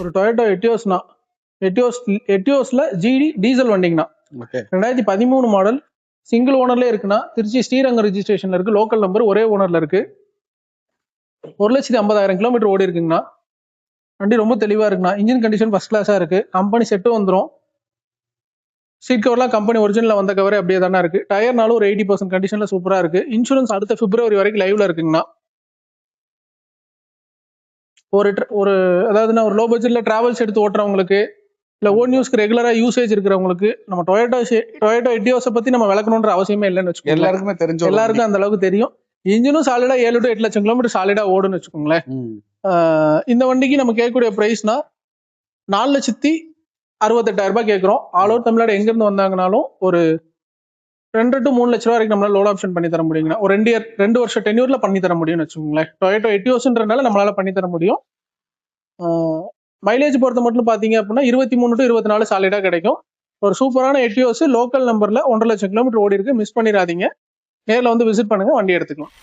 ஒரு டொயோட்டோ எட்டியோஸ்னா எட்டியோஸ்ல ஜிடி டீசல் வண்டிங்கண்ணா. 2013 மாடல், சிங்கிள் ஓனர்லேயே இருக்குண்ணா. திருச்சி ஸ்ரீரங்கம் ரெஜிஸ்ட்ரேஷன்ல இருக்கு, லோக்கல் நம்பர், ஒரே ஓனர்ல இருக்கு. 1,50,000 கிலோமீட்டர் ஓடி இருக்குங்கண்ணா. வண்டி ரொம்ப தெளிவா இருக்குண்ணா. இன்ஜின் கண்டிஷன் ஃபர்ஸ்ட் கிளாஸா இருக்கு. கம்பெனி செட்டும் வந்துடும். சீட் கவர்லாம் கம்பெனி ஒரிஜினல் வந்த கவரே அப்படியே தானே இருக்கு. டயர்னாலும் ஒரு 80% கண்டிஷன்ல சூப்பரா இருக்கு. இன்சூரன்ஸ் அடுத்த பிப்ரவரி வரைக்கும் லைவ்ல இருக்குங்கண்ணா. ஒரு அதாவதுன்னா ஒரு லோ பட்ஜெட்ல டிராவல்ஸ் எடுத்து ஓட்டுறவங்களுக்கு, இல்ல ஓன் யூஸ்க்கு ரெகுலரா யூசேஜ் இருக்கிறவங்களுக்கு நம்ம டொயோட்டோ எட்டியோஸை பத்தி நம்ம விளக்கணுன்ற அவசியமே இல்லைன்னு வச்சுக்கோங்க. எல்லாருக்குமே தெரிஞ்ச எல்லாருக்கும் அந்த அளவுக்கு தெரியும். இன்ஜினும் சாலிடா 7 to 8 லட்சம் கிலோமீட்டர் சாலிடா ஓடுன்னு வச்சுக்கோங்களேன். இந்த வண்டிக்கு நம்ம கேட்கக்கூடிய பிரைஸ்னா 4,68,000 கேட்கிறோம். ஆல் ஓவர் தமிழ்நாடு எங்க இருந்து வந்தாங்கனாலும் ஒரு 2 to 3 லட்ச ரூபா வரைக்கும் நம்மளால லோட் ஆப்ஷன் பண்ணி தர முடியுங்கன்னா, ஒரு 2 வருஷம் டென்யூர்ல பண்ணி தர முடியும்னு வச்சுக்கோங்களேன். டொயோட்டோ எட்டியோஸ்ன்றனால நம்மளால பண்ணி தர முடியும். மைலேஜ் பொறுத்த மட்டும் பாத்தீங்க அப்படின்னா 23 to 24 சாலிடா கிடைக்கும். ஒரு சூப்பரான எட்டியோஸ் லோக்கல் நம்பர்ல 1.5 லட்சம் கிலோமீட்டர் ஓடி இருக்கு. மிஸ் பண்ணிடாதீங்க. நேரில் வந்து விசிட் பண்ணுங்க, வண்டி எடுத்துக்கலாம்.